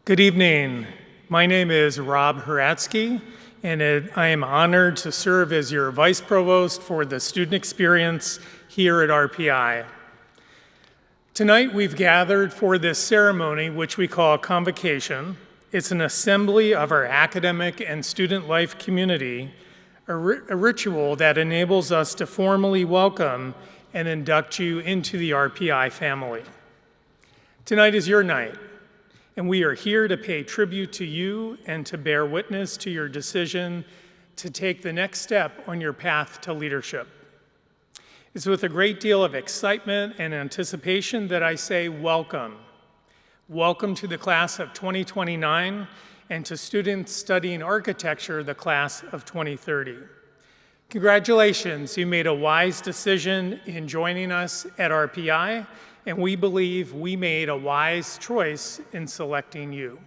Good evening. My name is Rob Haratsky, and I am honored to serve as your Vice Provost for the student experience here at RPI. Tonight we've gathered for this ceremony, which we call Convocation. It's an assembly of our academic and student life community, a ritual that enables us to formally welcome and induct you into the RPI family. Tonight is your night, and we are here to pay tribute to you and to bear witness to your decision to take the next step on your path to leadership. It's with a great deal of excitement and anticipation that I say welcome. Welcome to the class of 2029 and to students studying architecture, the class of 2030. Congratulations, you made a wise decision in joining us at RPI, and we believe we made a wise choice in selecting you.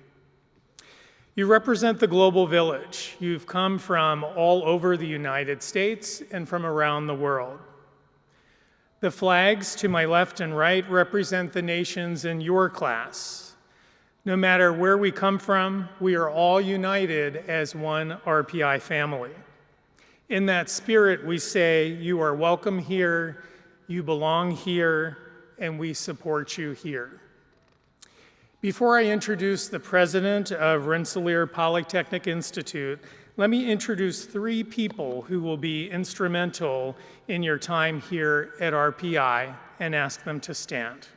You represent the global village. You've come from all over the United States and from around the world. The flags to my left and right represent the nations in your class. No matter where we come from, we are all united as one RPI family. In that spirit, we say, you are welcome here, you belong here, and we support you here. Before I introduce the president of Rensselaer Polytechnic Institute, let me introduce three people who will be instrumental in your time here at RPI and ask them to stand.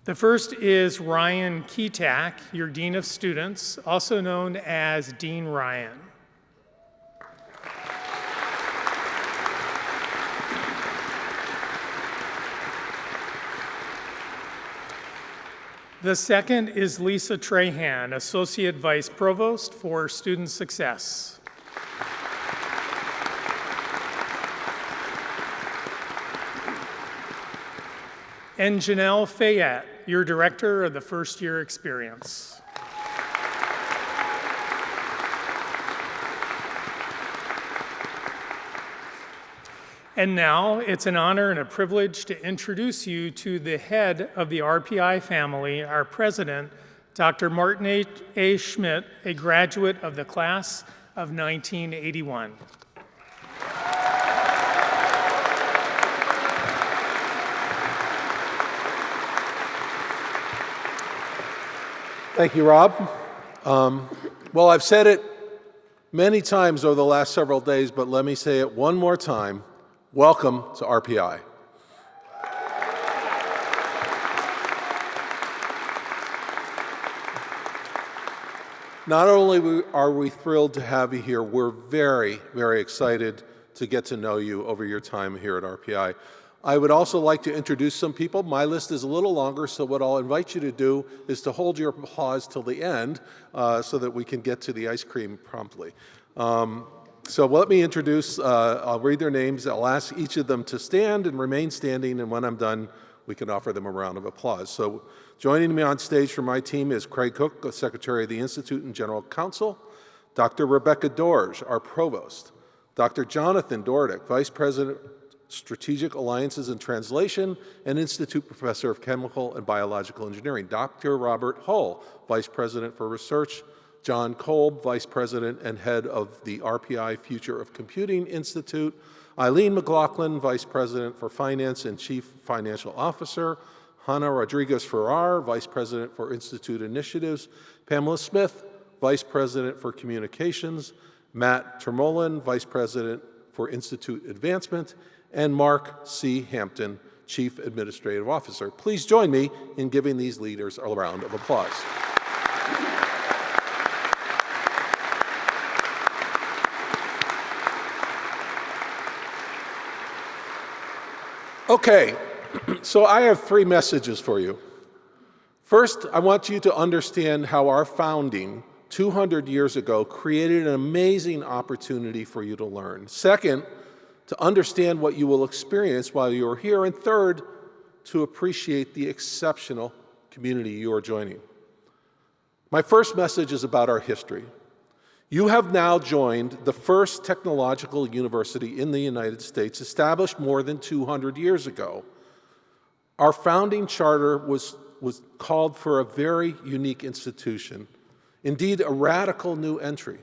The first is Ryan Ketak, your Dean of Students, also known as Dean Ryan. The second is Lisa Trahan, Associate Vice Provost for Student Success. And Janelle Fayette, your Director of the First Year Experience. And now, it's an honor and a privilege to introduce you to the head of the RPI family, our president, Dr. Martin A. Schmidt, a graduate of the class of 1981. Thank you, Rob. Well, I've said it many times over the last several days, but let me say it one more time. Welcome to RPI. Not only are we thrilled to have you here, we're very, very excited to get to know you over your time here at RPI. I would also like to introduce some people. My list is a little longer, so what I'll invite you to do is to hold your applause till the end so that we can get to the ice cream promptly. So let me introduce, I'll read their names, I'll ask each of them to stand and remain standing, and when I'm done, we can offer them a round of applause. So joining me on stage from my team is Craig Cook, the Secretary of the Institute and General Counsel, Dr. Rebecca Dorge, our Provost, Dr. Jonathan Dordick, Vice President, Strategic Alliances and Translation, and Institute Professor of Chemical and Biological Engineering, Dr. Robert Hull, Vice President for Research, John Kolb, Vice President and Head of the RPI Future of Computing Institute, Eileen McLaughlin, Vice President for Finance and Chief Financial Officer, Hannah Rodriguez-Ferrar, Vice President for Institute Initiatives, Pamela Smith, Vice President for Communications, Matt Termolin, Vice President for Institute Advancement, and Mark C. Hampton, Chief Administrative Officer. Please join me in giving these leaders a round of applause. Okay, so I have three messages for you. First, I want you to understand how our founding 200 years ago created an amazing opportunity for you to learn. Second, to understand what you will experience while you're here. And third, to appreciate the exceptional community you are joining. My first message is about our history. You have now joined the first technological university in the United States, established more than 200 years ago. Our founding charter was was called for a very unique institution, indeed a radical new entry.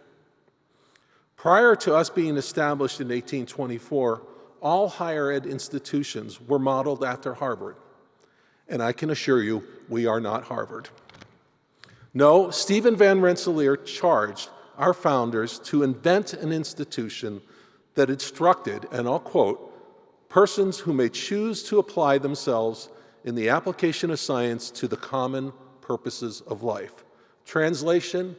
Prior to us being established in 1824, all higher ed institutions were modeled after Harvard. And I can assure you, we are not Harvard. No, Stephen Van Rensselaer charged our founders to invent an institution that instructed, and I'll quote, persons who may choose to apply themselves in the application of science to the common purposes of life. Translation,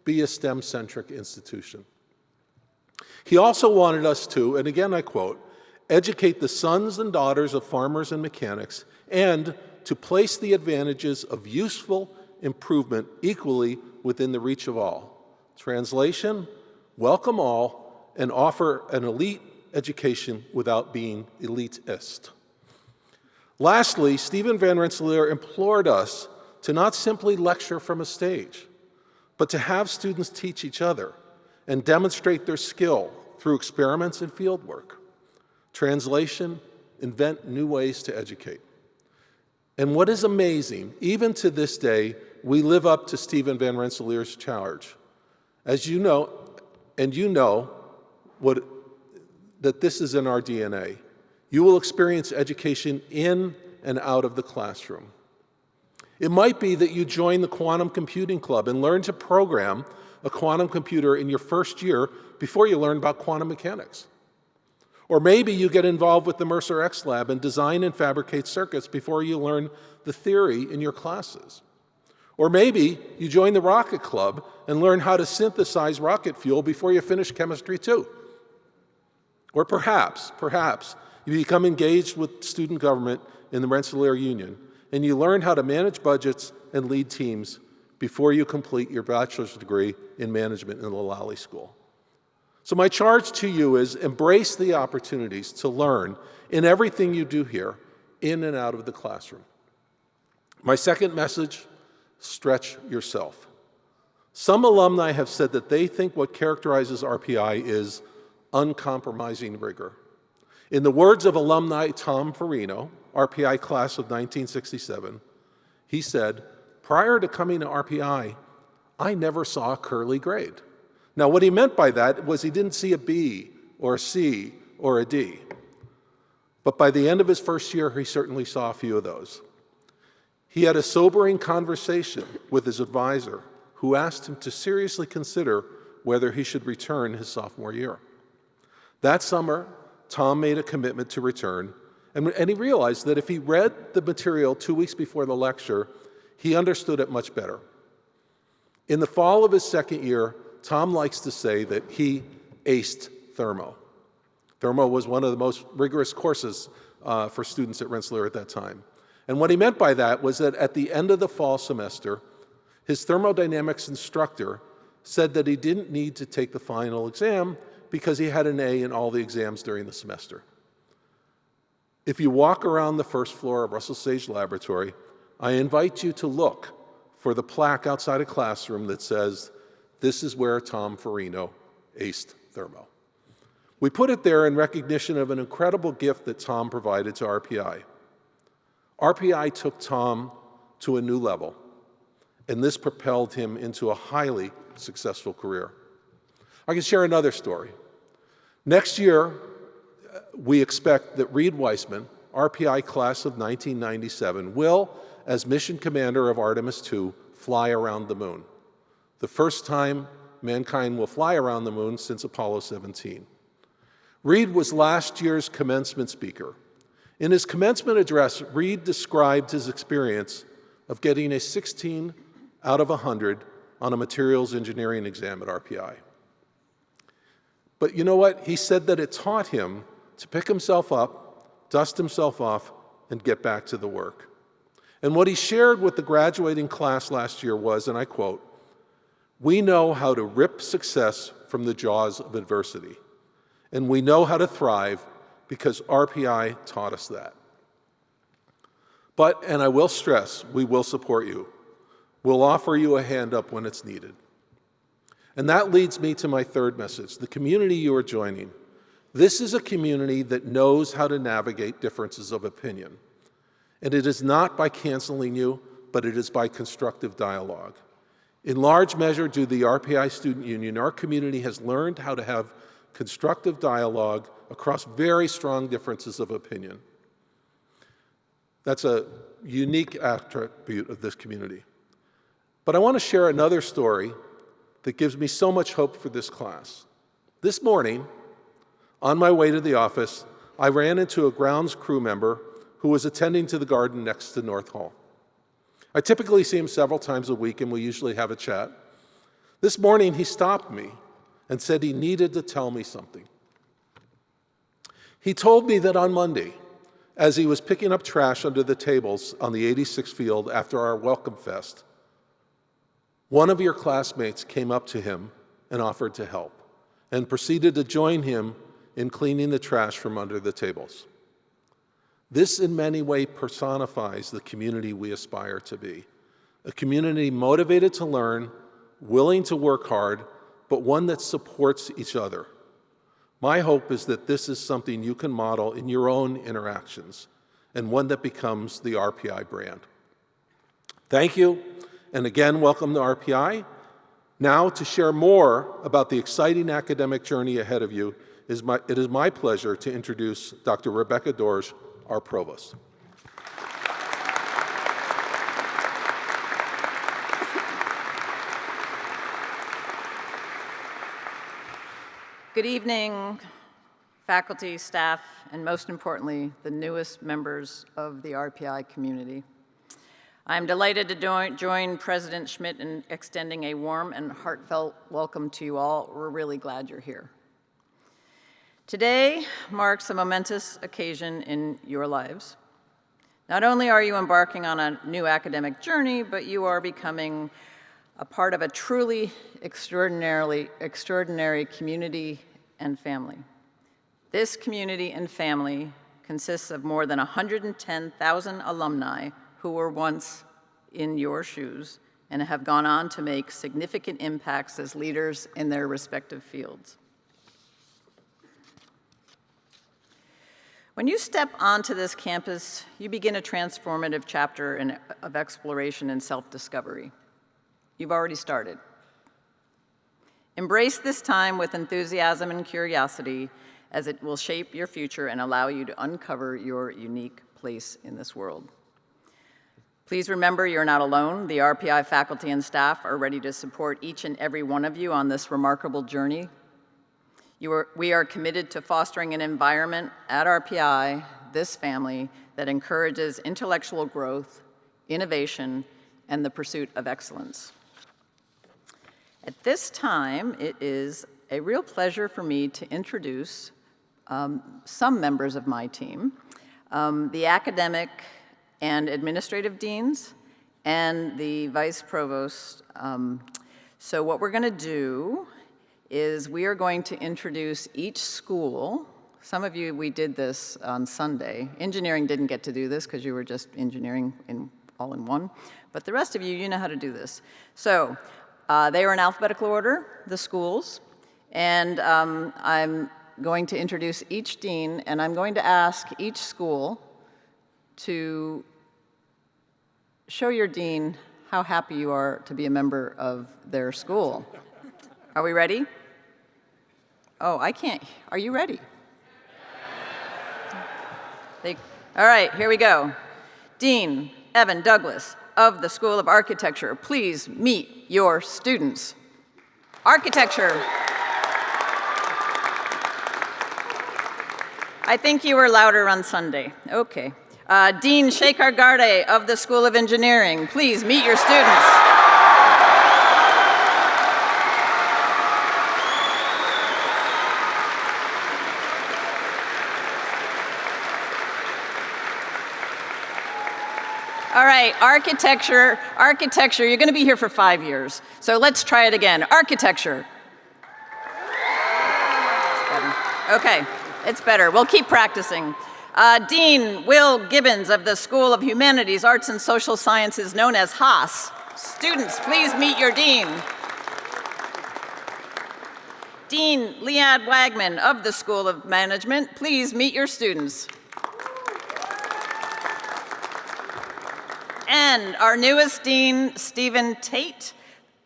be a STEM-centric institution. He also wanted us to, and again I quote, educate the sons and daughters of farmers and mechanics, and to place the advantages of useful improvement equally within the reach of all. Translation, welcome all and offer an elite education without being elitist. Lastly, Stephen Van Rensselaer implored us to not simply lecture from a stage, but to have students teach each other and demonstrate their skill through experiments and fieldwork. Translation, invent new ways to educate. And what is amazing, even to this day, we live up to Stephen Van Rensselaer's charge. As you know, and you know that this is in our DNA. You will experience education in and out of the classroom. It might be that you join the Quantum Computing Club and learn to program a quantum computer in your first year before you learn about quantum mechanics. Or maybe you get involved with the Mercer X Lab and design and fabricate circuits before you learn the theory in your classes. Or maybe you join the Rocket Club and learn how to synthesize rocket fuel before you finish chemistry too. Or perhaps you become engaged with student government in the Rensselaer Union and you learn how to manage budgets and lead teams before you complete your bachelor's degree in management in the Lally School. So my charge to you is embrace the opportunities to learn in everything you do here, in and out of the classroom. My second message, stretch yourself. Some alumni have said that they think what characterizes RPI is uncompromising rigor. In the words of alumni Tom Farino, RPI class of 1967, he said, prior to coming to RPI, I never saw a curly grade. Now, what he meant by that was he didn't see a B or a C or a D. But by the end of his first year, he certainly saw a few of those. He had a sobering conversation with his advisor, who asked him to seriously consider whether he should return his sophomore year. That summer, Tom made a commitment to return, and he realized that if he read the material 2 weeks before the lecture, he understood it much better. In the fall of his second year, Tom likes to say that he aced Thermo. Thermo was one of the most rigorous courses for students at Rensselaer at that time. And what he meant by that was that at the end of the fall semester, his thermodynamics instructor said that he didn't need to take the final exam because he had an A in all the exams during the semester. If you walk around the first floor of Russell Sage Laboratory, I invite you to look for the plaque outside a classroom that says, "This is where Tom Farino aced Thermo." We put it there in recognition of an incredible gift that Tom provided to RPI. RPI took Tom to a new level, and this propelled him into a highly successful career. I can share another story. Next year, we expect that Reed Weissman, RPI class of 1997, will, as mission commander of Artemis II, fly around the moon. The first time mankind will fly around the moon since Apollo 17. Reed was last year's commencement speaker. In his commencement address, Reed described his experience of getting a 16 out of 100 on a materials engineering exam at RPI. But you know what? He said that it taught him to pick himself up, dust himself off, and get back to the work. And what he shared with the graduating class last year was, and I quote, "We know how to rip success from the jaws of adversity, and we know how to thrive because RPI taught us that." But, and I will stress, we will support you. We'll offer you a hand up when it's needed. And that leads me to my third message, the community you are joining. This is a community that knows how to navigate differences of opinion. And it is not by canceling you, but it is by constructive dialogue. In large measure, due to the RPI Student Union, our community has learned how to have constructive dialogue across very strong differences of opinion. That's a unique attribute of this community. But I want to share another story that gives me so much hope for this class. This morning, on my way to the office, I ran into a grounds crew member who was attending to the garden next to North Hall. I typically see him several times a week, and we usually have a chat. This morning, he stopped me and said he needed to tell me something. He told me that on Monday, as he was picking up trash under the tables on the 86th field after our Welcome Fest, one of your classmates came up to him and offered to help, and proceeded to join him in cleaning the trash from under the tables. This in many ways personifies the community we aspire to be. A community motivated to learn, willing to work hard, but one that supports each other. My hope is that this is something you can model in your own interactions, and one that becomes the RPI brand. Thank you, and again, welcome to RPI. Now, to share more about the exciting academic journey ahead of you, it is my pleasure to introduce Dr. Rebecca Dorsch, our provost. Good evening, faculty, staff, and most importantly, the newest members of the RPI community. I'm delighted to join President Schmidt in extending a warm and heartfelt welcome to you all. We're really glad you're here. Today marks a momentous occasion in your lives. Not only are you embarking on a new academic journey, but you are becoming a part of a truly extraordinary community and family. This community and family consists of more than 110,000 alumni who were once in your shoes and have gone on to make significant impacts as leaders in their respective fields. When you step onto this campus, you begin a transformative chapter of exploration and self-discovery. You've already started. Embrace this time with enthusiasm and curiosity, as it will shape your future and allow you to uncover your unique place in this world. Please remember you're not alone. The RPI faculty and staff are ready to support each and every one of you on this remarkable journey. We are committed to fostering an environment at RPI, this family, that encourages intellectual growth, innovation, and the pursuit of excellence. At this time, it is a real pleasure for me to introduce some members of my team, the academic and administrative deans, and the vice provost. So what we're going to do is we are going to introduce each school. Some of you, we did this on Sunday. Engineering didn't get to do this because you were just engineering all in one. But the rest of you, you know how to do this. So they are in alphabetical order, the schools. And I'm going to introduce each dean, and I'm going to ask each school to show your dean how happy you are to be a member of their school. Are we ready? Oh, I can't. Are you ready? All right, here we go. Dean Evan Douglas of the School of Architecture, please meet your students. Architecture. I think you were louder on Sunday. Okay. Dean Shekhar Garde of the School of Engineering, please meet your students. All right, architecture, you're going to be here for 5 years. So let's try it again. Architecture. Okay, it's better. We'll keep practicing. Dean Will Gibbons of the School of Humanities, Arts, and Social Sciences, known as Haas. Students, please meet your dean. Dean Lead Wagman of the School of Management, please meet your students. And our newest dean, Stephen Tate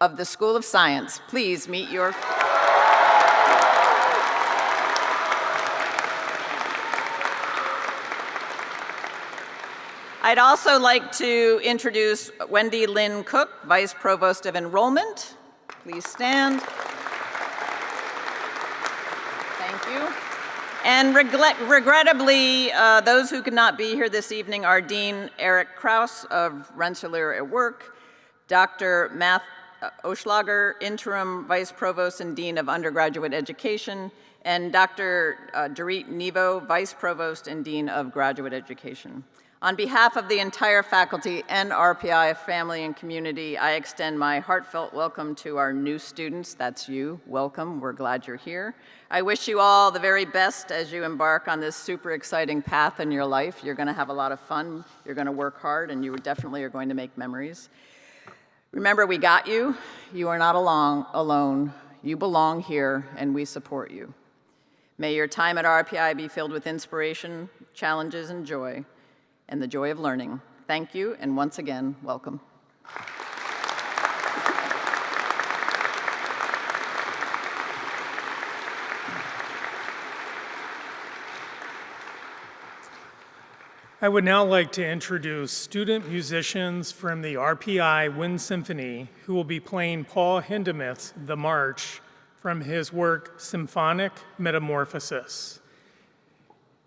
of the School of Science. Please meet your... I'd also like to introduce Wendy Lynn Cook, Vice Provost of Enrollment. Please stand. Thank you. And regrettably, those who could not be here this evening are Dean Eric Kraus of Rensselaer at Work, Dr. Matt Oschlager, Interim Vice Provost and Dean of Undergraduate Education, and Dr. Dorit Nevo, Vice Provost and Dean of Graduate Education. On behalf of the entire faculty and RPI family and community, I extend my heartfelt welcome to our new students. That's you. Welcome. We're glad you're here. I wish you all the very best as you embark on this super exciting path in your life. You're going to have a lot of fun. You're going to work hard, and you definitely are going to make memories. Remember, we got you. You are not alone. You belong here, and we support you. May your time at RPI be filled with inspiration, challenges, and joy, and the joy of learning. Thank you, and once again, welcome. I would now like to introduce student musicians from the RPI Wind Symphony who will be playing Paul Hindemith's The March from his work Symphonic Metamorphosis.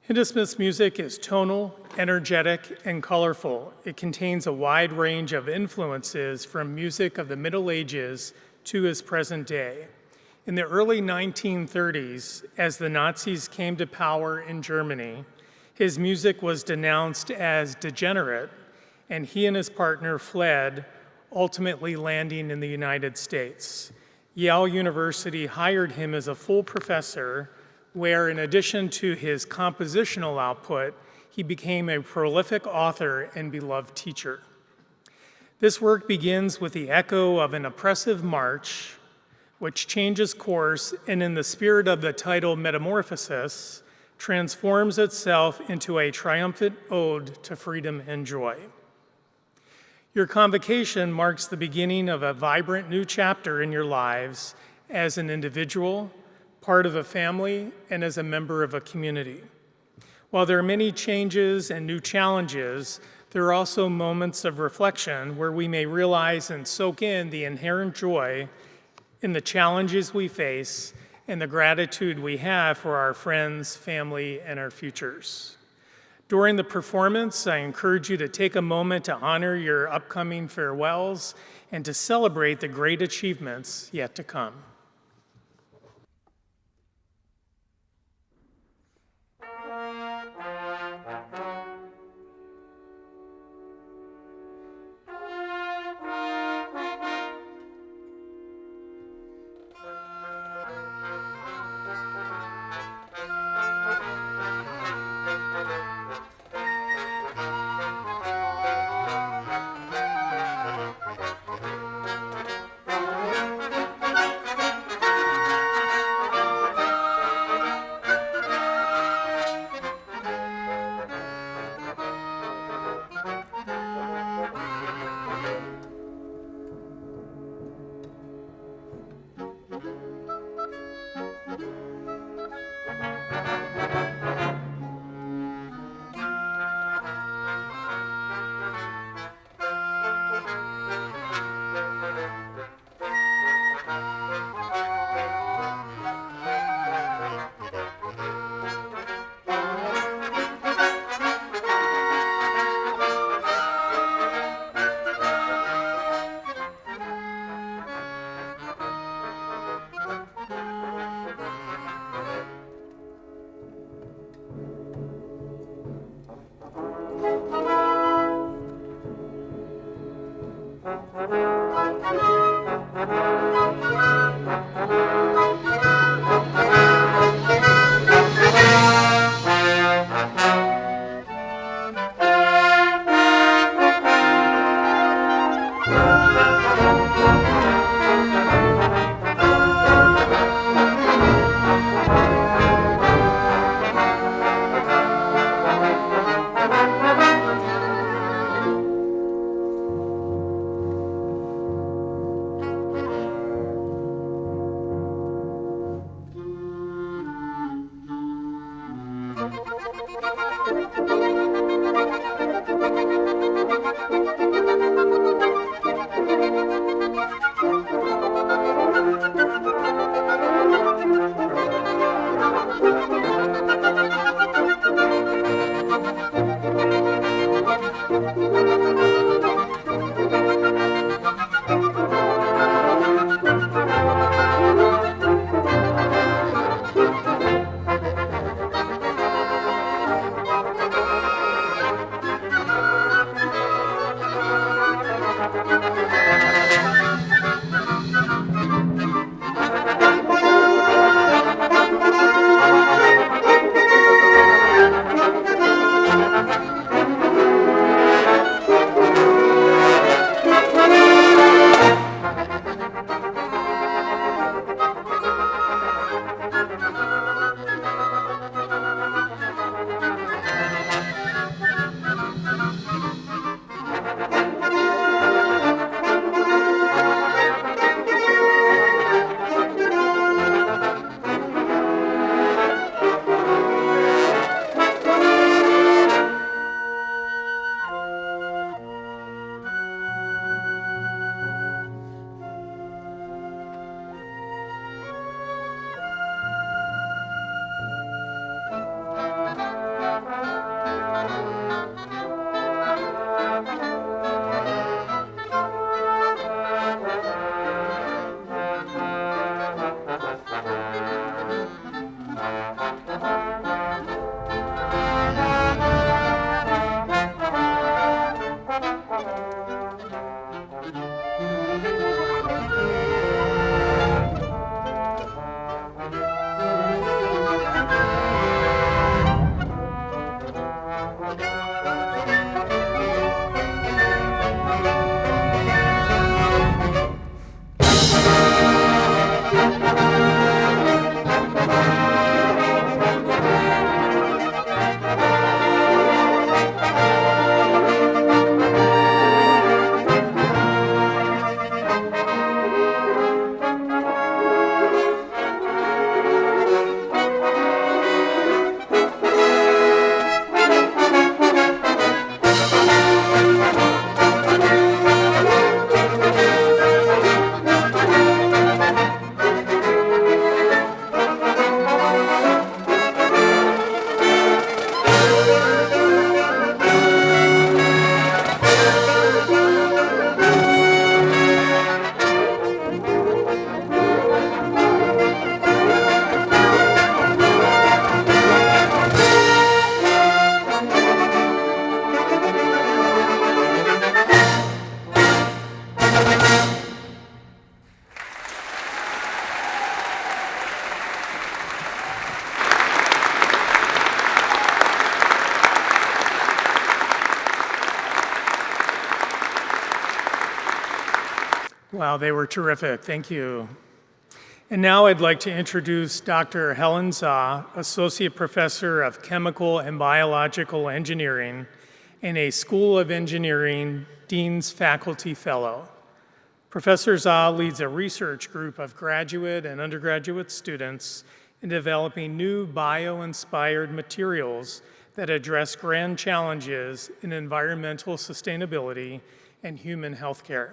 Hindemith's music is tonal, energetic, and colorful. It contains a wide range of influences from music of the Middle Ages to his present day. In the early 1930s, as the Nazis came to power in Germany, his music was denounced as degenerate, and he and his partner fled, ultimately landing in the United States. Yale University hired him as a full professor, where in addition to his compositional output, he became a prolific author and beloved teacher. This work begins with the echo of an oppressive march, which changes course, and in the spirit of the title Metamorphosis, transforms itself into a triumphant ode to freedom and joy. Your convocation marks the beginning of a vibrant new chapter in your lives as an individual, part of a family, and as a member of a community. While there are many changes and new challenges, there are also moments of reflection where we may realize and soak in the inherent joy in the challenges we face and the gratitude we have for our friends, family, and our futures. During the performance, I encourage you to take a moment to honor your upcoming farewells and to celebrate the great achievements yet to come. Wow, they were terrific. Thank you. And now I'd like to introduce Dr. Helen Zah, Associate Professor of Chemical and Biological Engineering and a School of Engineering Dean's Faculty Fellow. Professor Zah leads a research group of graduate and undergraduate students in developing new bio-inspired materials that address grand challenges in environmental sustainability and human healthcare.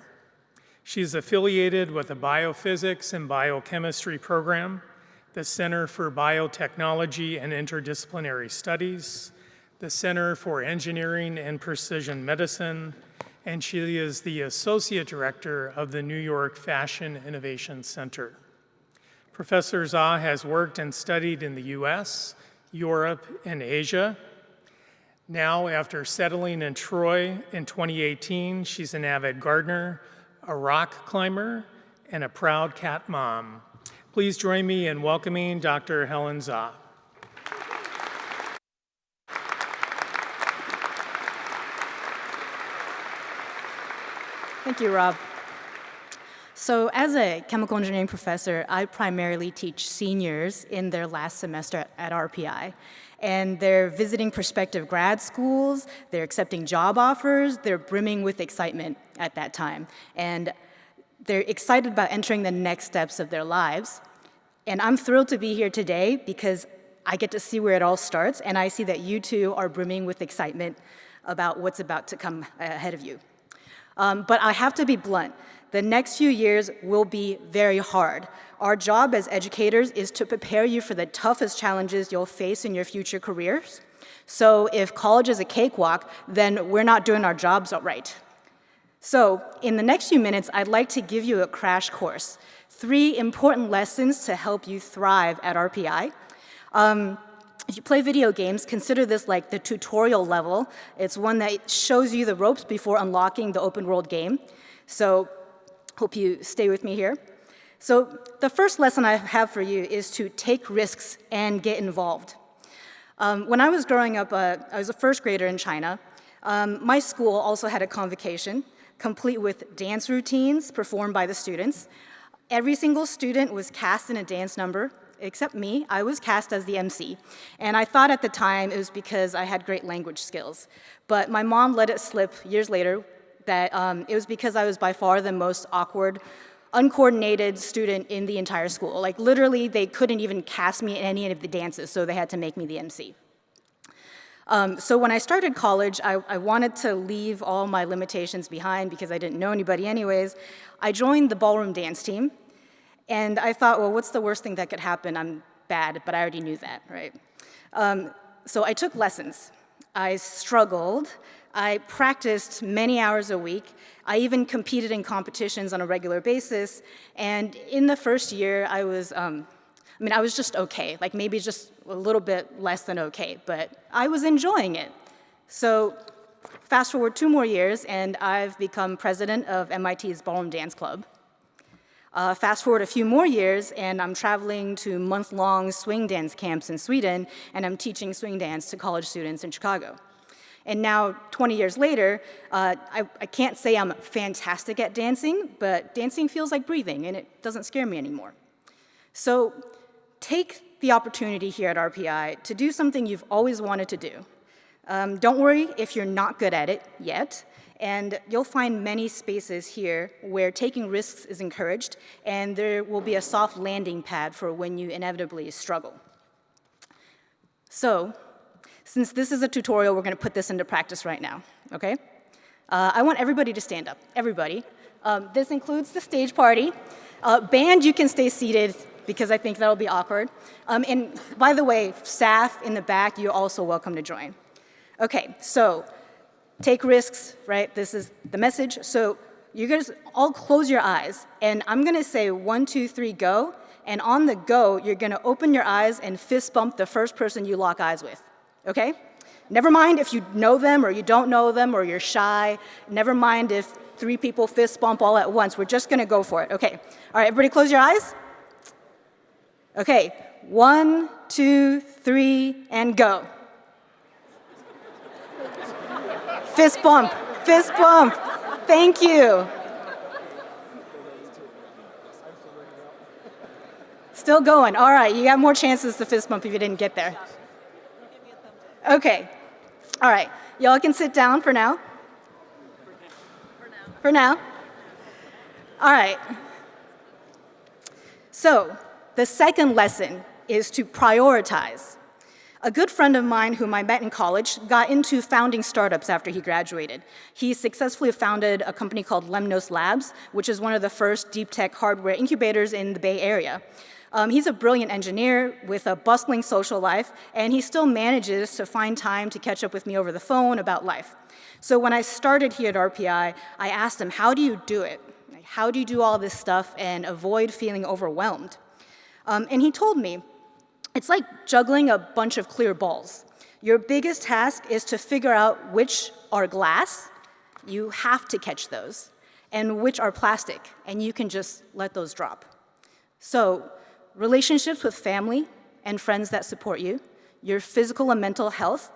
She's affiliated with the Biophysics and Biochemistry program, the Center for Biotechnology and Interdisciplinary Studies, the Center for Engineering and Precision Medicine, and she is the Associate Director of the New York Fashion Innovation Center. Professor Zah has worked and studied in the US, Europe, and Asia. Now, after settling in Troy in 2018, she's an avid gardener, a rock climber, and a proud cat mom. Please join me in welcoming Dr. Helen Zah. Thank you, Rob. So as a chemical engineering professor, I primarily teach seniors in their last semester at RPI. And they're visiting prospective grad schools, they're accepting job offers, they're brimming with excitement at that time. And they're excited about entering the next steps of their lives. And I'm thrilled to be here today because I get to see where it all starts, and I see that you two are brimming with excitement about what's about to come ahead of you. But I have to be blunt. The next few years will be very hard. Our job as educators is to prepare you for the toughest challenges you'll face in your future careers. So if college is a cakewalk, then we're not doing our jobs right. So in the next few minutes, I'd like to give you a crash course. 3 important lessons to help you thrive at RPI. If you play video games, consider this like the tutorial level. It's one that shows you the ropes before unlocking the open world game. So hope you stay with me here. So the first lesson I have for you is to take risks and get involved. When I was growing up, I was a first grader in China. My school also had a convocation, complete with dance routines performed by the students. Every single student was cast in a dance number, except me. I was cast as the MC. And I thought at the time it was because I had great language skills. But my mom let it slip years later that it was because I was by far the most awkward, uncoordinated student in the entire school. Like literally, they couldn't even cast me in any of the dances, so they had to make me the MC. So when I started college, I wanted to leave all my limitations behind because I didn't know anybody anyways. I joined the ballroom dance team, and I thought, well, what's the worst thing that could happen? I'm bad, but I already knew that, right? So I took lessons. I struggled. I practiced many hours a week. I even competed in competitions on a regular basis, and in the first year, I was just okay, like maybe just a little bit less than okay, but I was enjoying it. So fast forward 2 more years, and I've become president of MIT's Ballroom Dance Club. Fast forward a few more years, and I'm traveling to month-long swing dance camps in Sweden, and I'm teaching swing dance to college students in Chicago. And now, 20 years later, I can't say I'm fantastic at dancing, but dancing feels like breathing, and it doesn't scare me anymore. So take the opportunity here at RPI to do something you've always wanted to do. Don't worry if you're not good at it yet, and you'll find many spaces here where taking risks is encouraged, and there will be a soft landing pad for when you inevitably struggle. So, since this is a tutorial, we're going to put this into practice right now, okay? I want everybody to stand up, everybody. This includes the stage party. Band, you can stay seated because I think that'll be awkward. And by the way, staff in the back, you're also welcome to join. Okay, so take risks, right? This is the message. So you're going to all close your eyes, and I'm going to say 1, 2, 3, go. And on the go, you're going to open your eyes and fist bump the first person you lock eyes with. Okay? Never mind if you know them or you don't know them or you're shy. Never mind if 3 people fist bump all at once. We're just going to go for it. Okay. All right, everybody close your eyes. Okay. 1, 2, 3, and go. Fist bump. Fist bump. Thank you. Still going. All right, you got more chances to fist bump if you didn't get there. Okay. All right. Y'all can sit down for now. For now. All right. So, the second lesson is to prioritize. A good friend of mine whom I met in college got into founding startups after he graduated. He successfully founded a company called Lemnos Labs, which is one of the first deep tech hardware incubators in the Bay Area. He's a brilliant engineer with a bustling social life, and he still manages to find time to catch up with me over the phone about life. So when I started here at RPI, I asked him, how do you do it? How do you do all this stuff and avoid feeling overwhelmed? And he told me, it's like juggling a bunch of clear balls. Your biggest task is to figure out which are glass, you have to catch those, and which are plastic, and you can just let those drop. So, relationships with family and friends that support you, your physical and mental health,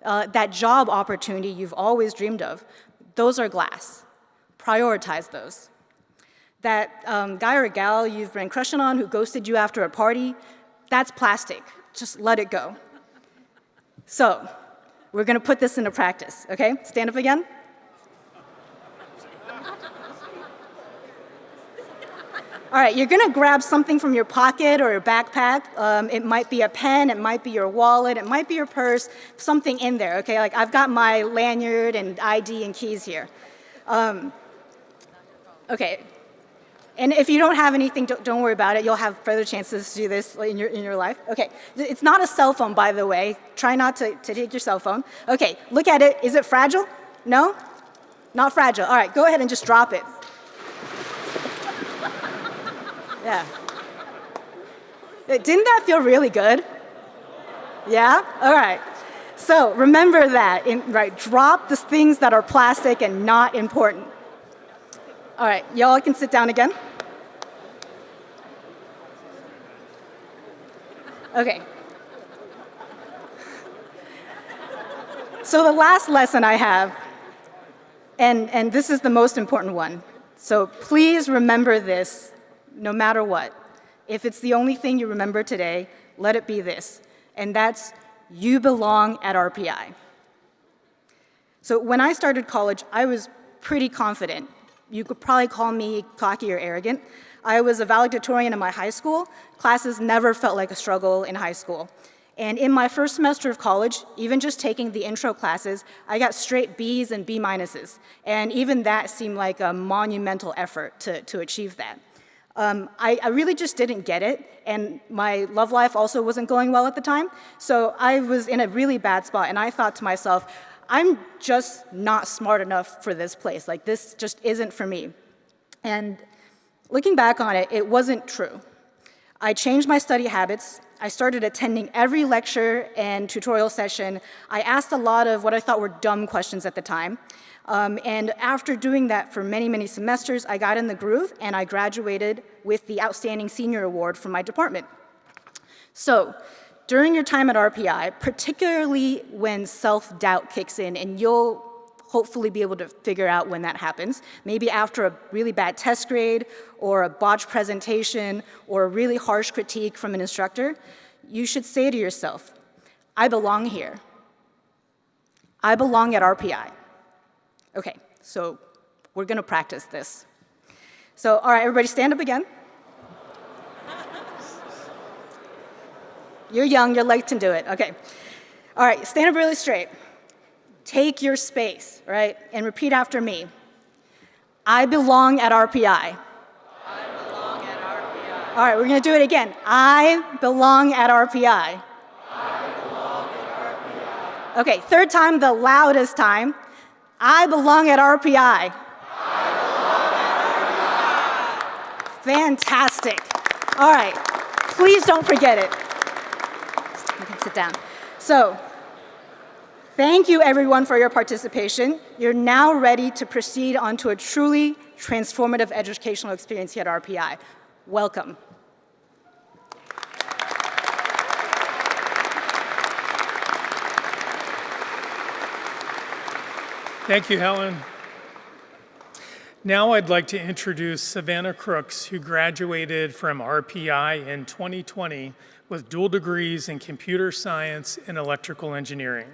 that job opportunity you've always dreamed of, those are glass. Prioritize those. That guy or gal you've been crushing on who ghosted you after a party, that's plastic. Just let it go. So, we're going to put this into practice, okay? Stand up again. All right, you're gonna grab something from your pocket or your backpack. It might be a pen, it might be your wallet, it might be your purse, something in there, okay? Like I've got my lanyard and ID and keys here. Okay, and if you don't have anything, don't worry about it. You'll have further chances to do this in your life. Okay, it's not a cell phone, by the way. Try not to take your cell phone. Okay, look at it. Is it fragile? No? Not fragile. All right, go ahead and just drop it. Yeah. Didn't that feel really good? Yeah? All right. So remember that. Drop the things that are plastic and not important. All right, y'all can sit down again. Okay. So the last lesson I have, and this is the most important one. So please remember this no matter what. If it's the only thing you remember today, let it be this. And that's, you belong at RPI. So when I started college, I was pretty confident. You could probably call me cocky or arrogant. I was a valedictorian in my high school. Classes never felt like a struggle in high school. And in my first semester of college, even just taking the intro classes, I got straight B's and B minuses. And even that seemed like a monumental effort to achieve that. I really just didn't get it, and my love life also wasn't going well at the time. So I was in a really bad spot, and I thought to myself, I'm just not smart enough for this place. Like, this just isn't for me. And looking back on it, it wasn't true. I changed my study habits. I started attending every lecture and tutorial session. I asked a lot of what I thought were dumb questions at the time. And after doing that for many, many semesters, I got in the groove, and I graduated with the Outstanding Senior Award from my department. So, during your time at RPI, particularly when self-doubt kicks in, and you'll hopefully be able to figure out when that happens, maybe after a really bad test grade, or a botched presentation, or a really harsh critique from an instructor, you should say to yourself, I belong here. I belong at RPI. Okay, so we're gonna practice this. So, all right, everybody stand up again. You're young, your legs can do it, okay. All right, stand up really straight. Take your space, right, and repeat after me. I belong at RPI. I belong at RPI. All right, we're gonna do it again. I belong at RPI. I belong at RPI. Okay, third time, the loudest time. I belong at RPI. I belong at RPI. Fantastic. All right, please don't forget it. You can sit down. So, thank you everyone for your participation. You're now ready to proceed onto a truly transformative educational experience here at RPI. Welcome. Thank you, Helen. Now I'd like to introduce Savannah Crooks, who graduated from RPI in 2020 with dual degrees in computer science and electrical engineering.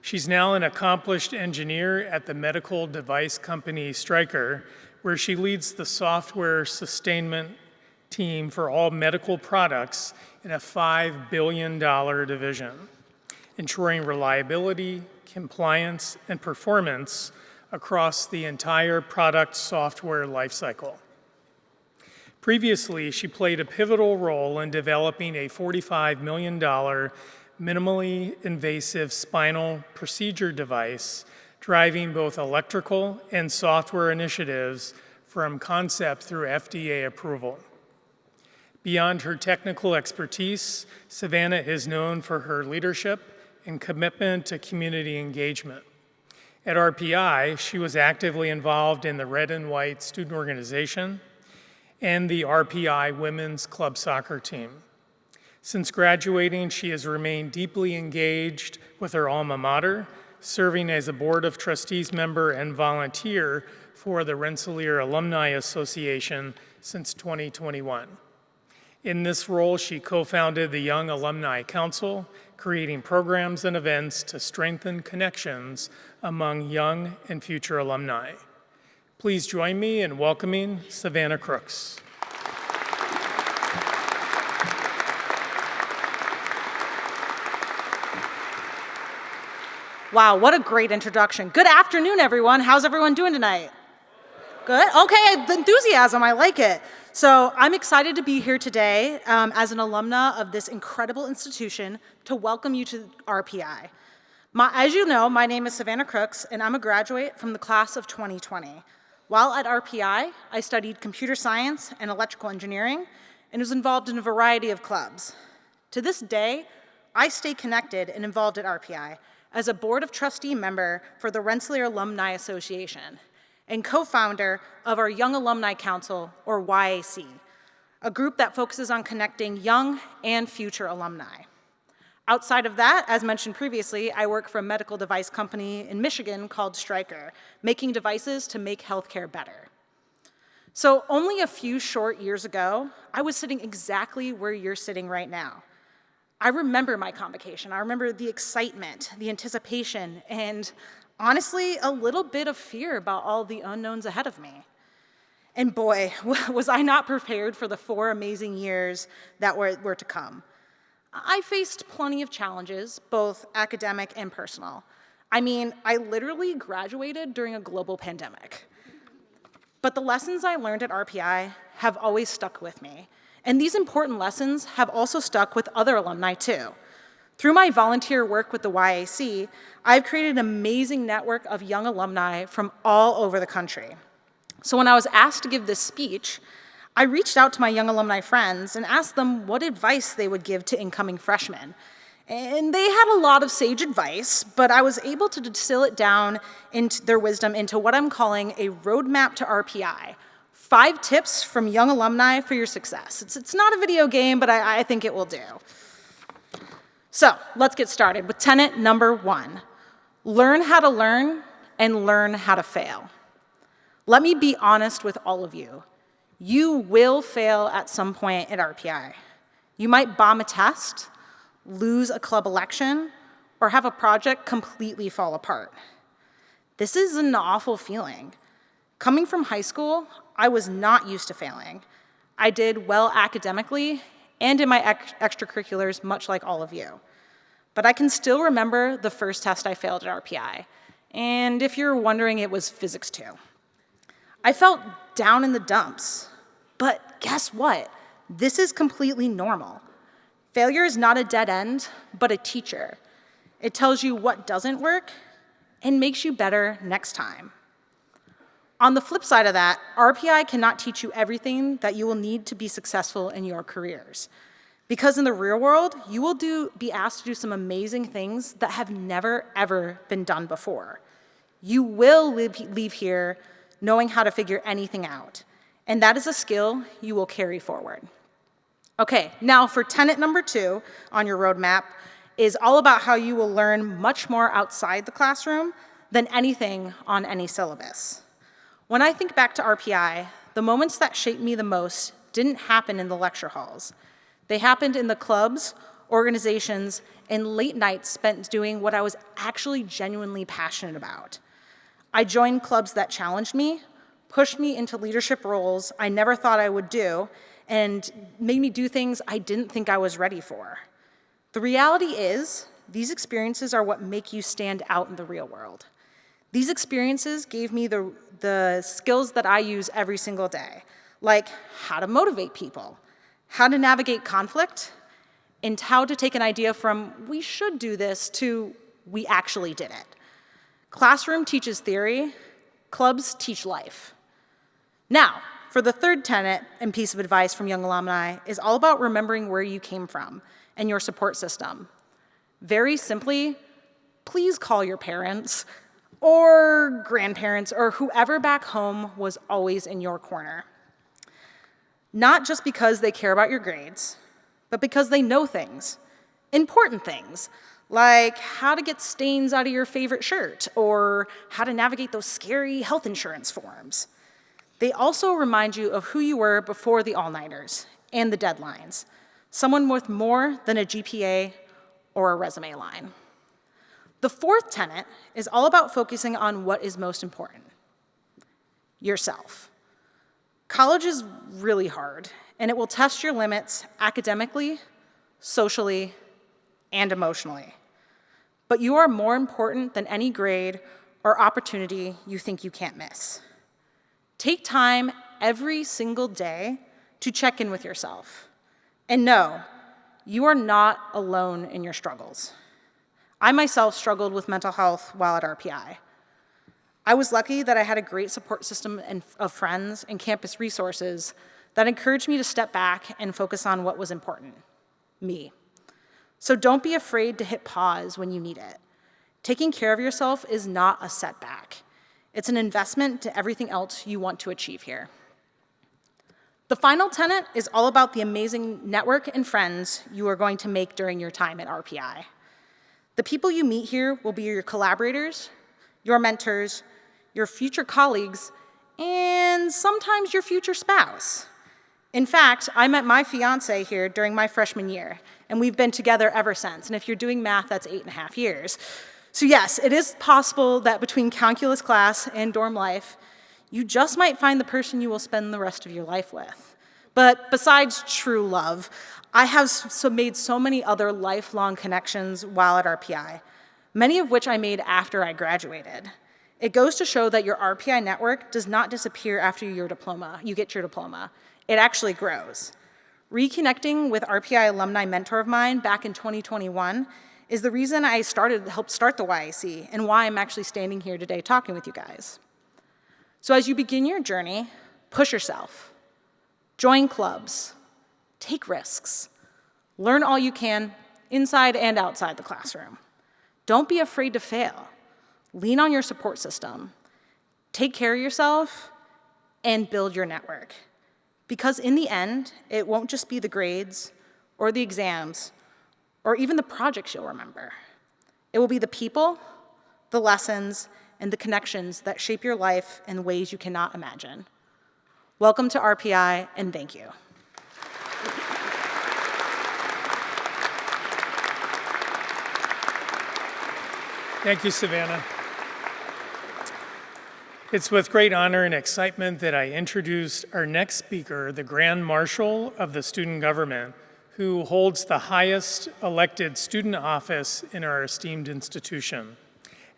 She's now an accomplished engineer at the medical device company Stryker, where she leads the software sustainment team for all medical products in a $5 billion division, ensuring reliability, compliance, and performance across the entire product software lifecycle. Previously, she played a pivotal role in developing a $45 million minimally invasive spinal procedure device, driving both electrical and software initiatives from concept through FDA approval. Beyond her technical expertise, Savannah is known for her leadership and commitment to community engagement. At RPI, she was actively involved in the Red and White student organization and the RPI women's club soccer team. Since graduating, she has remained deeply engaged with her alma mater, serving as a Board of Trustees member and volunteer for the Rensselaer Alumni Association since 2021. In this role, she co-founded the Young Alumni Council, creating programs and events to strengthen connections among young and future alumni. Please join me in welcoming Savannah Crooks. Wow, what a great introduction. Good afternoon, everyone. How's everyone doing tonight? Good? Okay, the enthusiasm, I like it. So I'm excited to be here today as an alumna of this incredible institution to welcome you to RPI. As you know, my name is Savannah Crooks, and I'm a graduate from the class of 2020. While at RPI, I studied computer science and electrical engineering and was involved in a variety of clubs. To this day, I stay connected and involved at RPI as a Board of Trustee member for the Rensselaer Alumni Association and co-founder of our Young Alumni Council, or YAC, a group that focuses on connecting young and future alumni. Outside of that, as mentioned previously, I work for a medical device company in Michigan called Stryker, making devices to make healthcare better. So only a few short years ago, I was sitting exactly where you're sitting right now. I remember my convocation. I remember the excitement, the anticipation, and honestly, a little bit of fear about all the unknowns ahead of me. And boy, was I not prepared for the 4 amazing years that were to come. I faced plenty of challenges, both academic and personal. I mean, I literally graduated during a global pandemic. But the lessons I learned at RPI have always stuck with me. And these important lessons have also stuck with other alumni too. Through my volunteer work with the YAC, I've created an amazing network of young alumni from all over the country. So when I was asked to give this speech, I reached out to my young alumni friends and asked them what advice they would give to incoming freshmen. And they had a lot of sage advice, but I was able to distill it down into their wisdom into what I'm calling a roadmap to RPI. 5 tips from young alumni for your success. It's not a video game, but I think it will do. So let's get started with tenet number 1. Learn how to learn and learn how to fail. Let me be honest with all of you. You will fail at some point at RPI. You might bomb a test, lose a club election, or have a project completely fall apart. This is an awful feeling. Coming from high school, I was not used to failing. I did well academically and in my extracurriculars, much like all of you. But I can still remember the first test I failed at RPI. And if you're wondering, it was physics 2. I felt down in the dumps. But guess what? This is completely normal. Failure is not a dead end, but a teacher. It tells you what doesn't work and makes you better next time. On the flip side of that, RPI cannot teach you everything that you will need to be successful in your careers. Because in the real world, you will be asked to do some amazing things that have never, ever been done before. You will leave here knowing how to figure anything out. And that is a skill you will carry forward. Okay, now for tenet number 2 on your roadmap is all about how you will learn much more outside the classroom than anything on any syllabus. When I think back to RPI, the moments that shaped me the most didn't happen in the lecture halls. They happened in the clubs, organizations, and late nights spent doing what I was actually genuinely passionate about. I joined clubs that challenged me, pushed me into leadership roles I never thought I would do, and made me do things I didn't think I was ready for. The reality is, these experiences are what make you stand out in the real world. These experiences gave me the skills that I use every single day, like how to motivate people, how to navigate conflict, and how to take an idea from we should do this to we actually did it. Classroom teaches theory, clubs teach life. Now, for the third tenet and piece of advice from young alumni is all about remembering where you came from and your support system. Very simply, please call your parents or grandparents or whoever back home was always in your corner. Not just because they care about your grades, but because they know things, important things, like how to get stains out of your favorite shirt or how to navigate those scary health insurance forms. They also remind you of who you were before the all-nighters and the deadlines, someone with more than a GPA or a resume line. The fourth tenet is all about focusing on what is most important, yourself. College is really hard, and it will test your limits academically, socially, and emotionally. but you are more important than any grade or opportunity you think you can't miss. Take time every single day to check in with yourself. And no, you are not alone in your struggles. I myself struggled with mental health while at RPI. I was lucky that I had a great support system of friends and campus resources that encouraged me to step back and focus on what was important, me. So don't be afraid to hit pause when you need it. Taking care of yourself is not a setback. It's an investment to everything else you want to achieve here. The final tenet is all about the amazing network and friends you are going to make during your time at RPI. The people you meet here will be your collaborators, your mentors, your future colleagues, and sometimes your future spouse. In fact, I met my fiance here during my freshman year, and we've been together ever since. And if you're doing math, that's 8.5 years. So yes, it is possible that between calculus class and dorm life, you just might find the person you will spend the rest of your life with. But besides true love, I have made so many other lifelong connections while at RPI, many of which I made after I graduated. It goes to show that your RPI network does not disappear after you get your diploma. It actually grows. Reconnecting with RPI alumni mentor of mine back in 2021 is the reason I helped start the YAC and why I'm actually standing here today talking with you guys. So as you begin your journey, push yourself, join clubs, take risks, learn all you can inside and outside the classroom. Don't be afraid to fail. Lean on your support system, take care of yourself, and build your network. Because in the end, it won't just be the grades or the exams or even the projects you'll remember. It will be the people, the lessons, and the connections that shape your life in ways you cannot imagine. Welcome to RPI, and thank you. Thank you, Savannah. It's with great honor and excitement that I introduce our next speaker, the Grand Marshal of the Student Government, who holds the highest elected student office in our esteemed institution.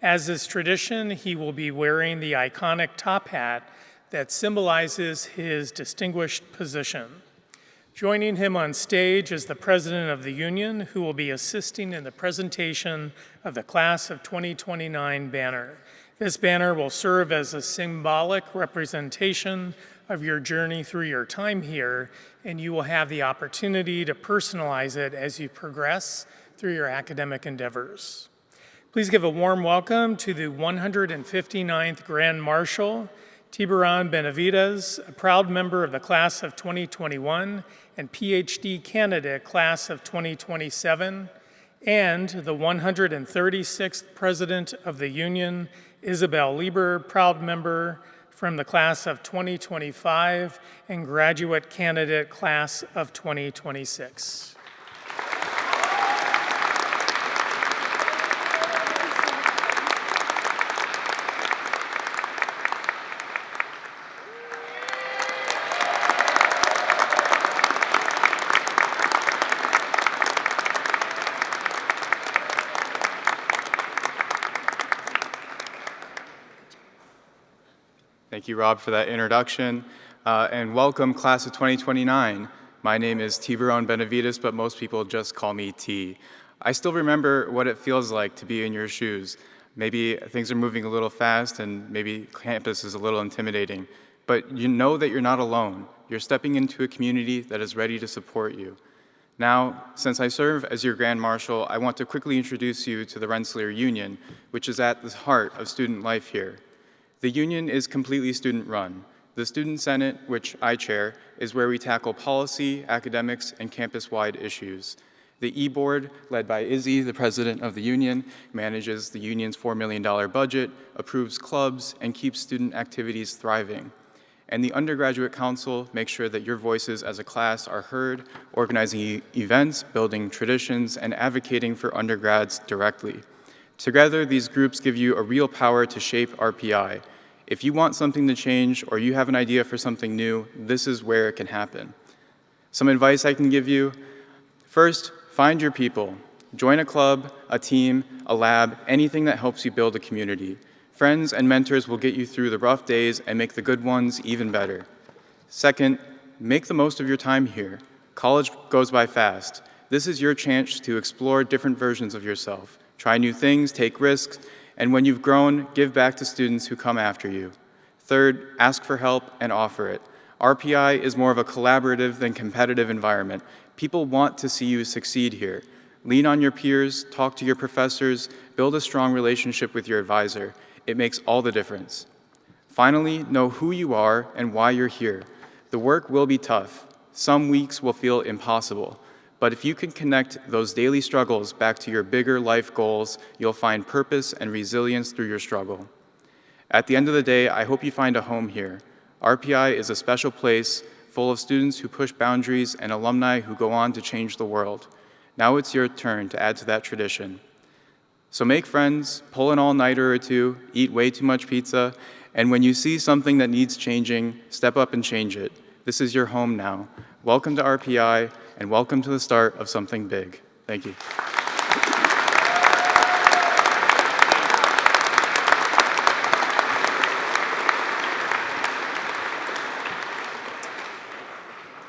As is tradition, he will be wearing the iconic top hat that symbolizes his distinguished position. Joining him on stage is the President of the Union, who will be assisting in the presentation of the Class of 2029 banner. This banner will serve as a symbolic representation of your journey through your time here, and you will have the opportunity to personalize it as you progress through your academic endeavors. Please give a warm welcome to the 159th Grand Marshal, Tiburon Benavides, a proud member of the Class of 2021 and PhD candidate Class of 2027, and the 136th President of the Union, Isabel Lieber, proud member from the Class of 2025 and graduate candidate Class of 2026. Thank you, Rob, for that introduction, and welcome, Class of 2029. My name is Tiburon Benavides, but most people just call me T. I still remember what it feels like to be in your shoes. Maybe things are moving a little fast, and maybe campus is a little intimidating, but you know that you're not alone. You're stepping into a community that is ready to support you. Now, since I serve as your Grand Marshal, I want to quickly introduce you to the Rensselaer Union, which is at the heart of student life here. The Union is completely student-run. The Student Senate, which I chair, is where we tackle policy, academics, and campus-wide issues. The E-Board, led by Izzy, the president of the Union, manages the Union's $4 million budget, approves clubs, and keeps student activities thriving. And the Undergraduate Council makes sure that your voices as a class are heard, organizing events, building traditions, and advocating for undergrads directly. Together, these groups give you a real power to shape RPI. If you want something to change or you have an idea for something new, this is where it can happen. Some advice I can give you: first, find your people. Join a club, a team, a lab, anything that helps you build a community. Friends and mentors will get you through the rough days and make the good ones even better. Second, make the most of your time here. College goes by fast. This is your chance to explore different versions of yourself, try new things, take risks, and when you've grown, give back to students who come after you. Third, ask for help and offer it. RPI is more of a collaborative than competitive environment. People want to see you succeed here. Lean on your peers, talk to your professors, build a strong relationship with your advisor. It makes all the difference. Finally, know who you are and why you're here. The work will be tough. Some weeks will feel impossible. But if you can connect those daily struggles back to your bigger life goals, you'll find purpose and resilience through your struggle. At the end of the day, I hope you find a home here. RPI is a special place full of students who push boundaries and alumni who go on to change the world. Now it's your turn to add to that tradition. So make friends, pull an all-nighter or two, eat way too much pizza, and when you see something that needs changing, step up and change it. This is your home now. Welcome to RPI, and welcome to the start of something big. Thank you.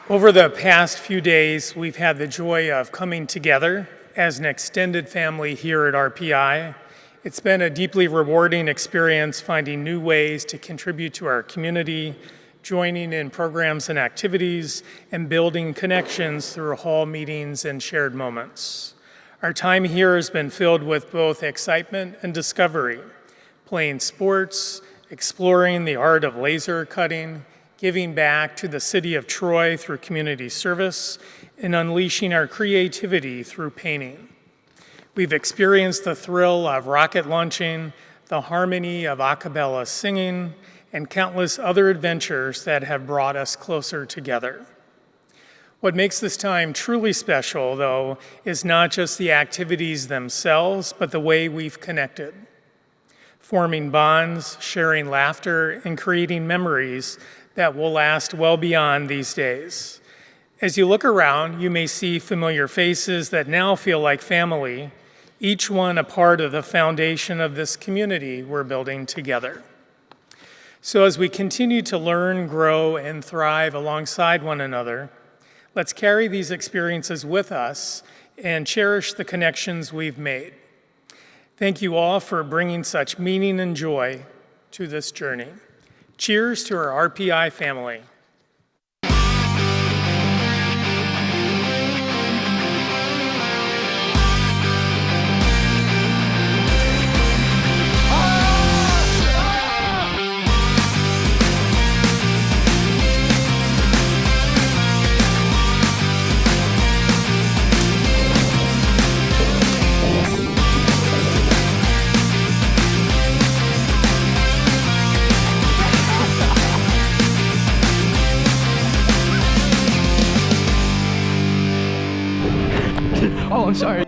Over the past few days, we've had the joy of coming together as an extended family here at RPI. It's been a deeply rewarding experience finding new ways to contribute to our community, joining in programs and activities, and building connections through hall meetings and shared moments. Our time here has been filled with both excitement and discovery, playing sports, exploring the art of laser cutting, giving back to the city of Troy through community service, and unleashing our creativity through painting. We've experienced the thrill of rocket launching, the harmony of a cappella singing, and countless other adventures that have brought us closer together. What makes this time truly special, though, is not just the activities themselves, but the way we've connected. Forming bonds, sharing laughter, and creating memories that will last well beyond these days. As you look around, you may see familiar faces that now feel like family, each one a part of the foundation of this community we're building together. So as we continue to learn, grow, and thrive alongside one another, let's carry these experiences with us and cherish the connections we've made. Thank you all for bringing such meaning and joy to this journey. Cheers to our RPI family. Oh, I'm sorry.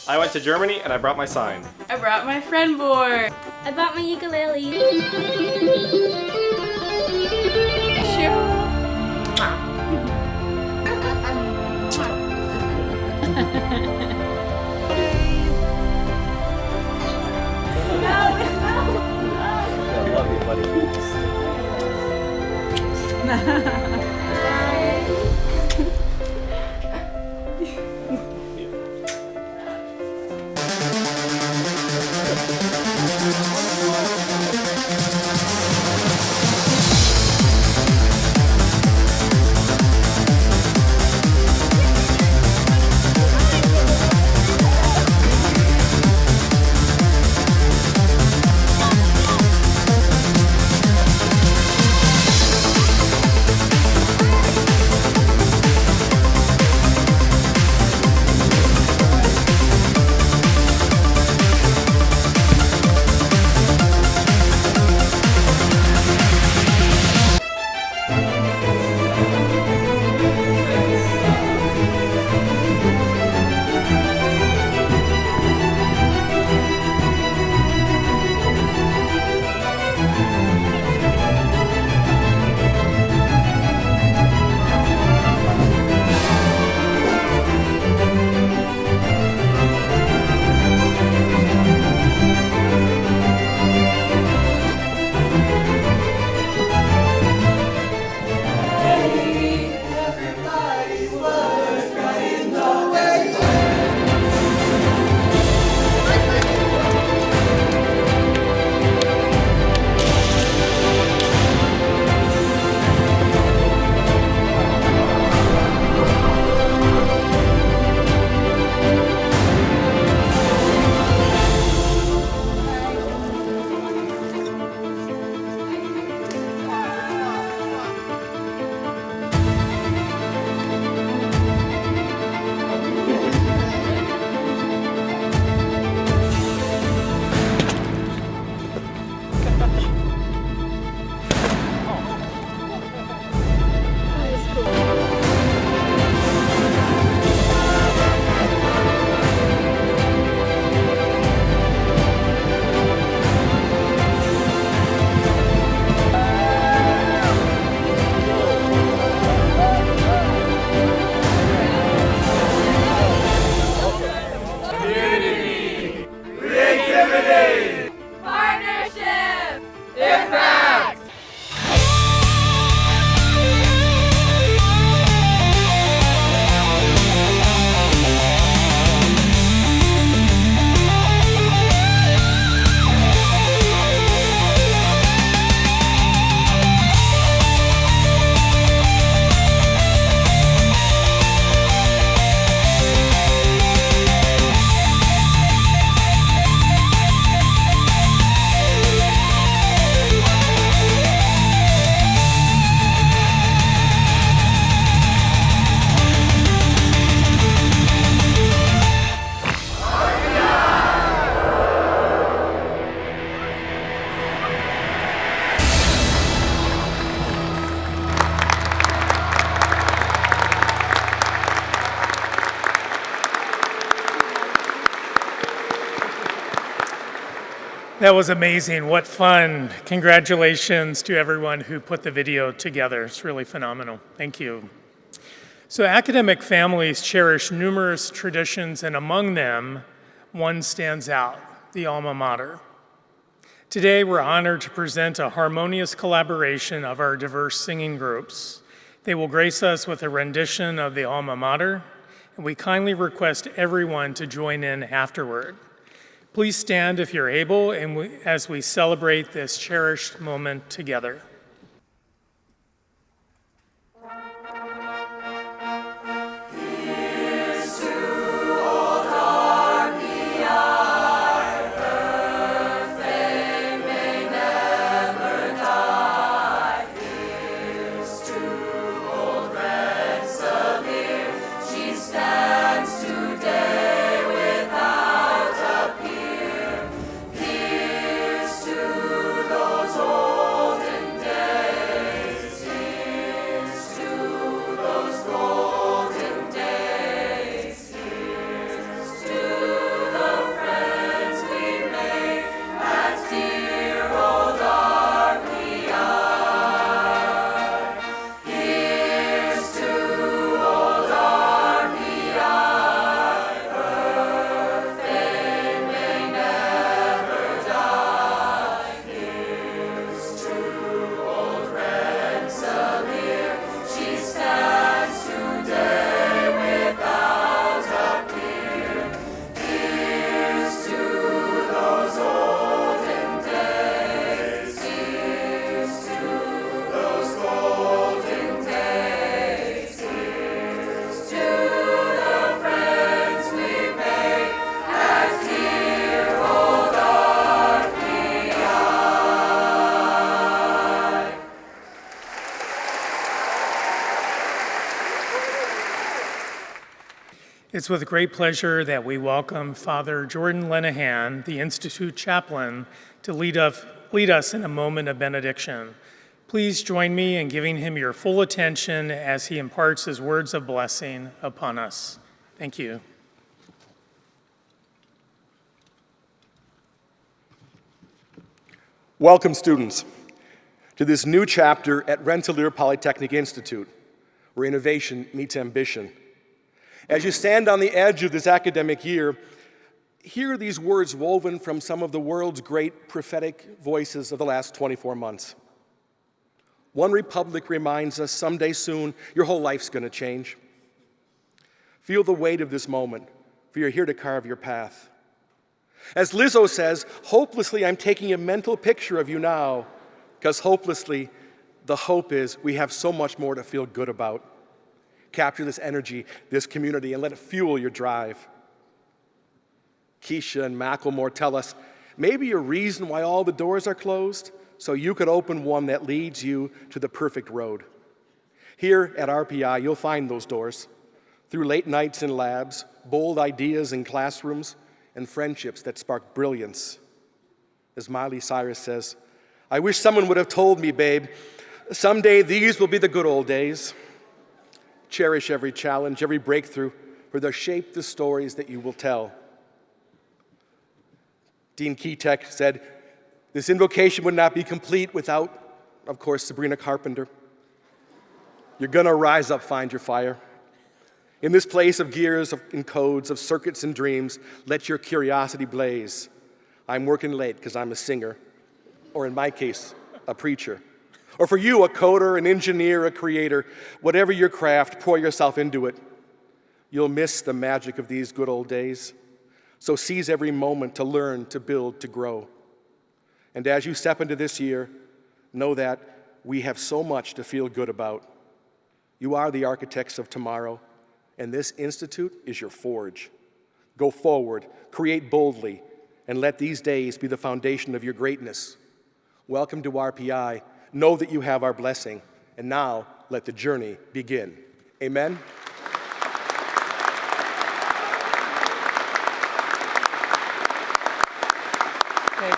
I went to Germany and I brought my sign. I brought my friend board. I brought my ukulele. I love you, buddy. That was amazing. What fun. Congratulations to everyone who put the video together. It's really phenomenal. Thank you. So academic families cherish numerous traditions, and among them, one stands out, the alma mater. Today, we're honored to present a harmonious collaboration of our diverse singing groups. They will grace us with a rendition of the alma mater, and we kindly request everyone to join in afterward. Please stand if you're able, and as we celebrate this cherished moment together. It's with great pleasure that we welcome Father Jordan Lenahan, the Institute chaplain, to lead us in a moment of benediction. Please join me in giving him your full attention as he imparts his words of blessing upon us. Thank you. Welcome, students, to this new chapter at Rensselaer Polytechnic Institute, where innovation meets ambition. As you stand on the edge of this academic year, hear these words woven from some of the world's great prophetic voices of the last 24 months. One Republic reminds us someday soon your whole life's going to change. Feel the weight of this moment, for you're here to carve your path. As Lizzo says, hopelessly I'm taking a mental picture of you now, because hopelessly the hope is we have so much more to feel good about. Capture this energy, this community, and let it fuel your drive. Keisha and Macklemore tell us, maybe a reason why all the doors are closed, so you could open one that leads you to the perfect road. Here at RPI, you'll find those doors through late nights in labs, bold ideas in classrooms, and friendships that spark brilliance. As Miley Cyrus says, I wish someone would have told me, babe, someday these will be the good old days. Cherish every challenge, every breakthrough, for they'll shape the stories that you will tell. Dean Ketek said, this invocation would not be complete without, of course, Sabrina Carpenter. You're gonna rise up, find your fire. In this place of gears and codes, of circuits and dreams, let your curiosity blaze. I'm working late because I'm a singer, or in my case, a preacher. Or for you, a coder, an engineer, a creator, whatever your craft, pour yourself into it. You'll miss the magic of these good old days. So seize every moment to learn, to build, to grow. And as you step into this year, know that we have so much to feel good about. You are the architects of tomorrow, and this institute is your forge. Go forward, create boldly, and let these days be the foundation of your greatness. Welcome to RPI. Know that you have our blessing, and now let the journey begin. Amen. Thank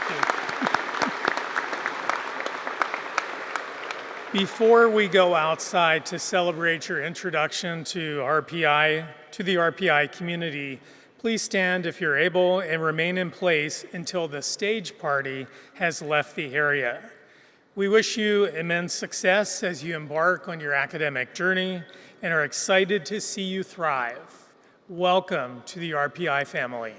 you. Before we go outside to celebrate your introduction to the RPI community, Please stand if you're able and remain in place until the stage party has left the area. We wish you immense success as you embark on your academic journey and are excited to see you thrive. Welcome to the RPI family.